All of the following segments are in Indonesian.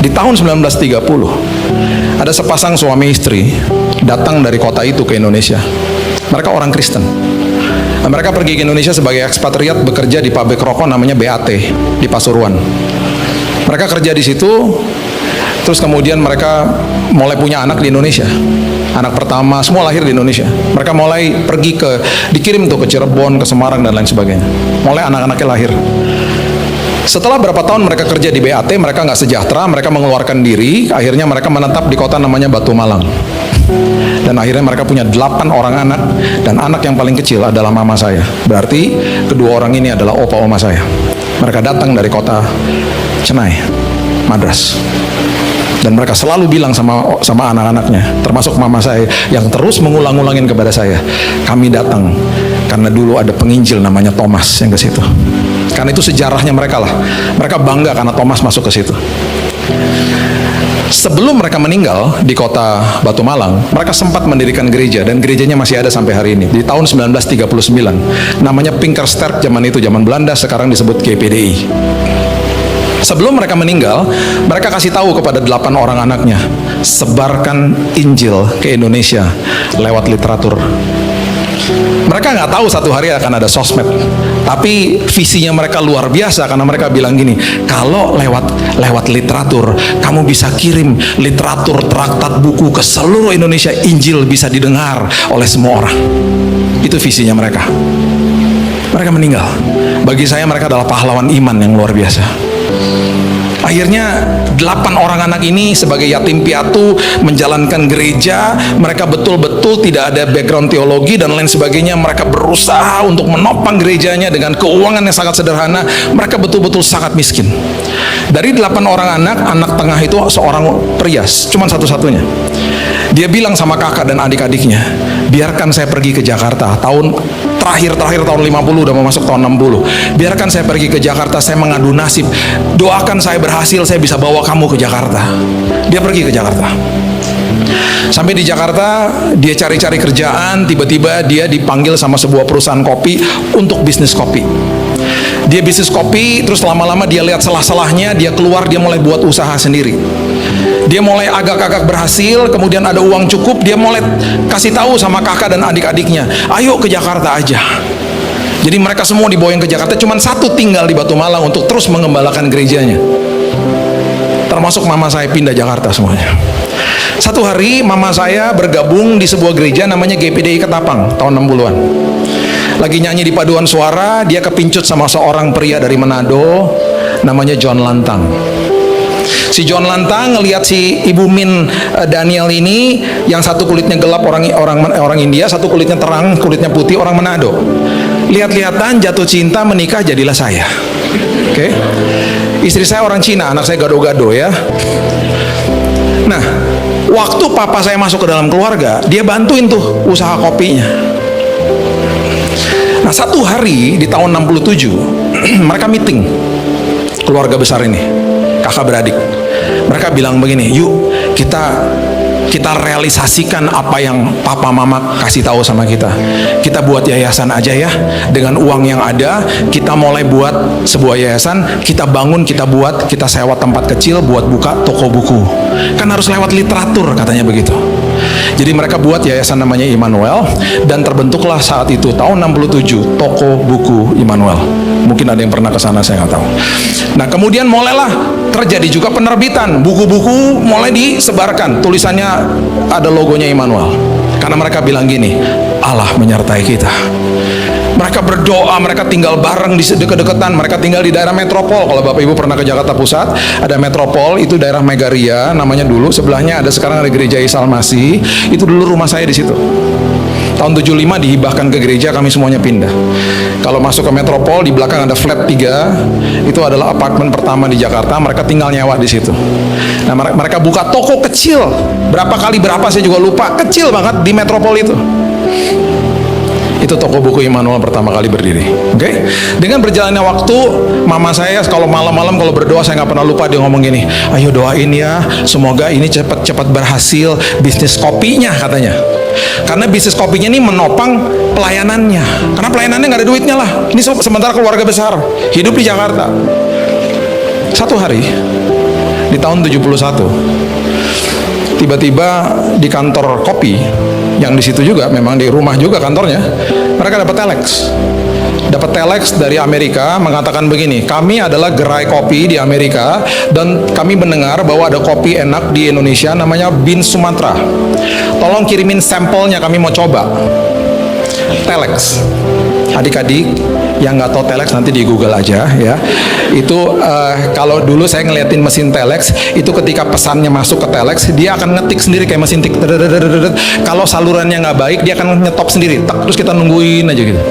Di tahun 1930, ada sepasang suami istri datang dari kota itu ke Indonesia. Mereka orang Kristen. Mereka pergi ke Indonesia sebagai ekspatriat, bekerja di pabrik rokok namanya BAT di Pasuruan. Mereka kerja di situ, terus kemudian mereka mulai punya anak di Indonesia. Anak pertama semua lahir di Indonesia. Mereka mulai pergi dikirim tuh ke Cirebon, ke Semarang dan lain sebagainya. Mulai anak-anaknya lahir. Setelah berapa tahun mereka kerja di BAT, mereka nggak sejahtera, mereka mengeluarkan diri, akhirnya mereka menetap di kota namanya Batu Malang. Dan akhirnya mereka punya 8 orang anak, dan anak yang paling kecil adalah mama saya. Berarti kedua orang ini adalah opa oma saya. Mereka datang dari kota Chennai, Madras. Dan mereka selalu bilang sama anak-anaknya, termasuk mama saya yang terus mengulang-ulangin kepada saya, kami datang karena dulu ada penginjil namanya Thomas yang ke situ. Karena itu sejarahnya mereka lah. Mereka bangga karena Thomas masuk ke situ. Sebelum mereka meninggal di kota Batu Malang, mereka sempat mendirikan gereja, dan gerejanya masih ada sampai hari ini. Di tahun 1939, namanya Pinkersterk zaman itu, zaman Belanda, sekarang disebut GPDI. Sebelum mereka meninggal, mereka kasih tahu kepada 8 orang anaknya, sebarkan Injil ke Indonesia lewat literatur. Mereka nggak tahu satu hari akan ada sosmed, tapi visinya mereka luar biasa karena mereka bilang gini, kalau lewat literatur, kamu bisa kirim literatur, traktat, buku ke seluruh Indonesia, Injil bisa didengar oleh semua orang. Itu visinya mereka. Mereka meninggal. Bagi saya mereka adalah pahlawan iman yang luar biasa. Akhirnya 8 orang anak ini sebagai yatim piatu menjalankan gereja. Mereka betul-betul tidak ada background teologi dan lain sebagainya. Mereka berusaha untuk menopang gerejanya dengan keuangan yang sangat sederhana. Mereka betul-betul sangat miskin. Dari 8 orang anak tengah itu seorang perias, cuma satu-satunya. Dia bilang sama kakak dan adik-adiknya, biarkan saya pergi ke Jakarta. Terakhir tahun 50, udah mau masuk tahun 60. Biarkan saya pergi ke Jakarta, saya mengadu nasib. Doakan saya berhasil, saya bisa bawa kamu ke Jakarta. Dia pergi ke Jakarta. Sampai di Jakarta, dia cari-cari kerjaan. Tiba-tiba dia dipanggil sama sebuah perusahaan kopi untuk bisnis kopi. Dia bisnis kopi, terus lama-lama dia lihat salah-salahnya, dia keluar, dia mulai buat usaha sendiri. Dia mulai agak-agak berhasil, kemudian ada uang cukup, dia mulai kasih tahu sama kakak dan adik-adiknya, ayo ke Jakarta aja. Jadi mereka semua dibawain ke Jakarta, cuman satu tinggal di Batu Malang untuk terus mengembalakan gerejanya. Termasuk mama saya pindah Jakarta semuanya. Satu hari mama saya bergabung di sebuah gereja namanya GPDI Ketapang tahun 60-an. Lagi nyanyi di paduan suara, dia kepincut sama seorang pria dari Manado namanya John Lantang. Si John Lantang ngelihat si Ibu Min Daniel ini, yang satu kulitnya gelap orang India, satu kulitnya terang, kulitnya putih orang Manado. Lihat-lihatan, jatuh cinta, menikah, jadilah saya. Oke. Istri saya orang Cina, anak saya gado-gado ya. Nah, waktu papa saya masuk ke dalam keluarga, dia bantuin tuh usaha kopinya. Nah, satu hari di tahun 67 mereka meeting, keluarga besar ini, kakak beradik. Mereka bilang begini, yuk kita realisasikan apa yang papa mama kasih tahu sama kita. Kita buat yayasan aja ya. Dengan uang yang ada, kita mulai buat sebuah yayasan. Kita bangun, kita buat, kita sewa tempat kecil buat buka toko buku. Kan harus lewat literatur katanya begitu. Jadi mereka buat yayasan namanya Immanuel, dan terbentuklah saat itu tahun 67 toko buku Immanuel. Mungkin ada yang pernah ke sana, saya nggak tahu. Nah, kemudian mulailah terjadi juga penerbitan buku-buku, mulai disebarkan, tulisannya ada logonya Immanuel. Karena mereka bilang gini, Allah menyertai kita. Mereka berdoa, mereka tinggal bareng di deket-deketan. Mereka tinggal di daerah Metropol. Kalau Bapak Ibu pernah ke Jakarta Pusat, ada Metropol, itu daerah Megaria namanya dulu. Sebelahnya ada, sekarang ada gereja Isal Masih. Itu dulu rumah saya di situ. Tahun 75 dihibahkan ke gereja, kami semuanya pindah. Kalau masuk ke Metropol, di belakang ada flat 3. Itu adalah apartemen pertama di Jakarta. Mereka tinggal nyewa di situ. Nah, mereka buka toko kecil. Berapa kali berapa saya juga lupa. Kecil banget di Metropol itu. Itu toko buku Immanuel pertama kali berdiri. Oke? Dengan berjalannya waktu, mama saya kalau malam-malam kalau berdoa, saya nggak pernah lupa dia ngomong gini, ayo doain ya, semoga ini cepat-cepat berhasil bisnis kopinya katanya. Karena bisnis kopinya ini menopang pelayanannya. Karena pelayanannya nggak ada duitnya lah. Ini sementara keluarga besar hidup di Jakarta. Satu hari di tahun 71. Tiba-tiba di kantor kopi, yang di situ juga, memang di rumah juga kantornya, mereka dapat telex. Dapat telex dari Amerika mengatakan begini, kami adalah gerai kopi di Amerika dan kami mendengar bahwa ada kopi enak di Indonesia namanya Beans Sumatra. Tolong kirimin sampelnya, kami mau coba. Telex. Adik-adik yang nggak tahu telex nanti di Google aja ya. Itu kalau dulu saya ngeliatin mesin telex itu ketika pesannya masuk ke telex dia akan ngetik sendiri kayak mesin tik. Kalau salurannya nggak baik dia akan nyetop sendiri. Terus kita nungguin aja gitu.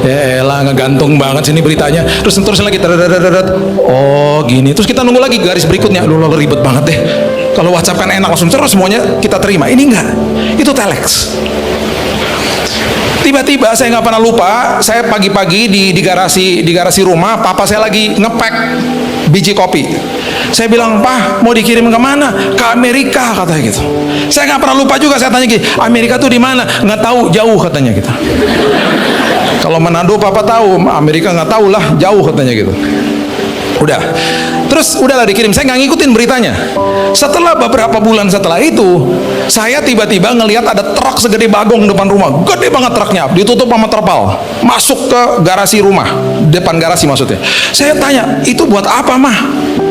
Ya elah ngegantung banget sini beritanya. Terus lagi oh gini. Terus kita nunggu lagi garis berikutnya. Lu ribet banget deh. Kalau WhatsApp kan enak langsung terus semuanya kita terima. Ini enggak. Itu telex. Tiba-tiba saya nggak pernah lupa, saya pagi-pagi di garasi rumah, papa saya lagi ngepek biji kopi. Saya bilang, "Pak, mau dikirim ke mana?" "Ke Amerika," katanya gitu. Saya nggak pernah lupa juga, saya tanya gitu, "Amerika tuh di mana?" "Nggak tahu, jauh," katanya gitu. Kalau Manado papa tahu, Amerika nggak tahu lah, jauh katanya gitu. Udahlah dikirim. Saya nggak ngikutin beritanya. Setelah beberapa bulan setelah itu, saya tiba-tiba ngelihat ada truk segede bagong depan rumah, gede banget truknya, ditutup sama terpal, masuk ke garasi rumah, depan garasi maksudnya. Saya tanya, itu buat apa mah?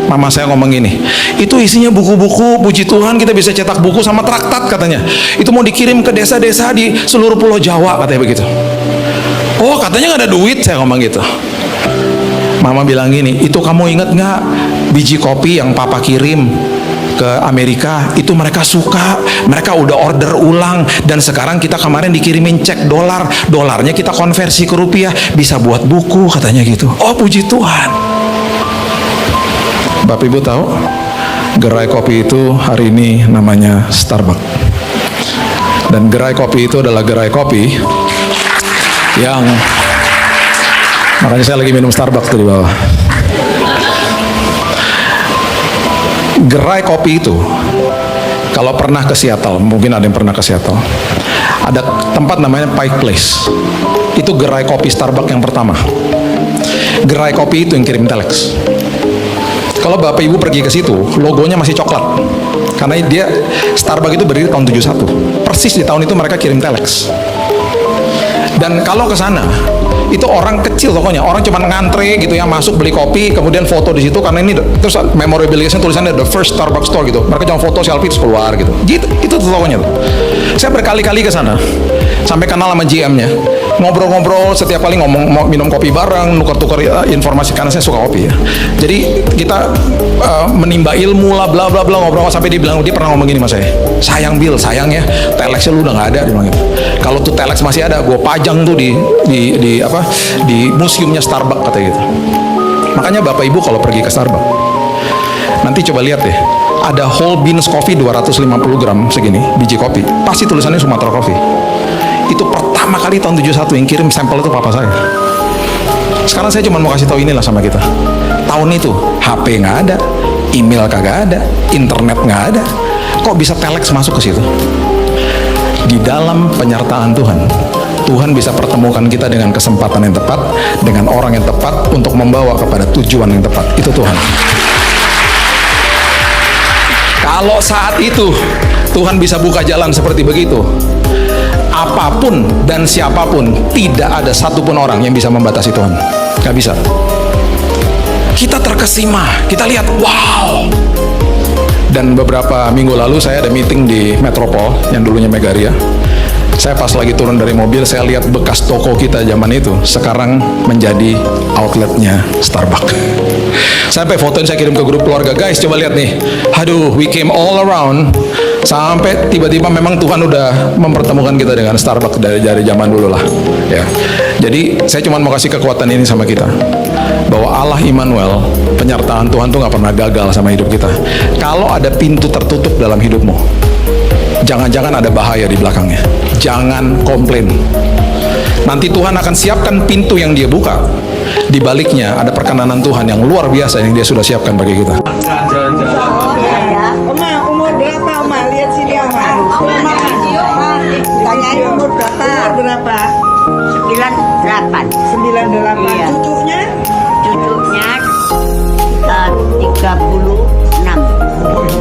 Mama saya ngomong gini, itu isinya buku-buku, puji Tuhan kita bisa cetak buku sama traktat katanya. Itu mau dikirim ke desa-desa di seluruh Pulau Jawa katanya begitu. Oh katanya nggak ada duit, saya ngomong gitu. Mama bilang gini, itu kamu ingat nggak biji kopi yang papa kirim ke Amerika itu mereka suka, mereka udah order ulang dan sekarang kita kemarin dikirimin cek dolarnya kita konversi ke rupiah bisa buat buku katanya gitu. Oh puji Tuhan. Bapak Ibu tahu gerai kopi itu hari ini namanya Starbucks dan gerai kopi itu adalah gerai kopi yang makanya saya lagi minum Starbucks tuh di bawah. Gerai kopi itu, kalau pernah ke Seattle, mungkin ada yang pernah ke Seattle, ada tempat namanya Pike Place. Itu gerai kopi Starbucks yang pertama. Gerai kopi itu yang kirim telex. Kalau Bapak Ibu pergi ke situ, logonya masih coklat. Karena dia Starbucks itu berdiri tahun 71. Persis di tahun itu mereka kirim telex. Dan kalau ke sana, itu orang kecil tokonya, orang cuma ngantre gitu ya, masuk beli kopi, kemudian foto di situ karena ini terus memorability tulisannya the first Starbucks store gitu. Mereka cuma foto selfie terus keluar gitu. Gitu itu tokonya tuh. Saya berkali-kali ke sana. Sampai kenal sama GM-nya. Ngobrol-ngobrol setiap kali ngomong mau minum kopi bareng, tukar-tukar informasi karena saya suka kopi ya. Jadi kita menimba ilmu lah bla bla bla ngobrol sampai dia pernah ngomong gini sama saya. "Sayang Bill, sayang ya, telexnya lu udah nggak ada," dia bilang gitu. "Kalau tuh telex masih ada, gue pajang tuh di museumnya Starbucks," katanya gitu. Makanya Bapak Ibu kalau pergi ke Starbucks, nanti coba lihat deh, ada whole beans coffee 250 gram segini, biji kopi, pasti tulisannya Sumatra Coffee. Itu pertama kali tahun 71 yang kirim sampel itu papa saya. Sekarang saya cuma mau kasih tahu inilah sama kita. Tahun itu HP nggak ada, email kagak ada, internet nggak ada. Kok bisa telex masuk ke situ? Di dalam penyertaan Tuhan, Tuhan bisa pertemukan kita dengan kesempatan yang tepat, dengan orang yang tepat untuk membawa kepada tujuan yang tepat. Itu Tuhan. Kalau saat itu Tuhan bisa buka jalan seperti begitu, apapun dan siapapun, tidak ada satupun orang yang bisa membatasi Tuhan. Gak bisa. Kita terkesima, kita lihat, wow. Dan beberapa minggu lalu saya ada meeting di Metropol yang dulunya Megaria. Saya pas lagi turun dari mobil, saya lihat bekas toko kita zaman itu sekarang menjadi outletnya Starbucks. Sampai fotoin saya kirim ke grup keluarga, guys coba lihat nih, aduh we came all around, sampai tiba-tiba memang Tuhan udah mempertemukan kita dengan Starbucks dari zaman dulu lah ya. Jadi saya cuma mau kasih kekuatan ini sama kita, bahwa Allah Immanuel, penyertaan Tuhan tuh gak pernah gagal sama hidup kita. Kalau ada pintu tertutup dalam hidupmu, jangan-jangan ada bahaya di belakangnya. Jangan komplain. Nanti Tuhan akan siapkan pintu yang dia buka. Di baliknya ada perkenanan Tuhan yang luar biasa yang dia sudah siapkan bagi kita. Oma, umur berapa Oma? Lihat sini Oma. Tanyain umur berapa? Umur berapa? 98. 98. Iya. Cucunya? Cucunya 36. Oh, iya.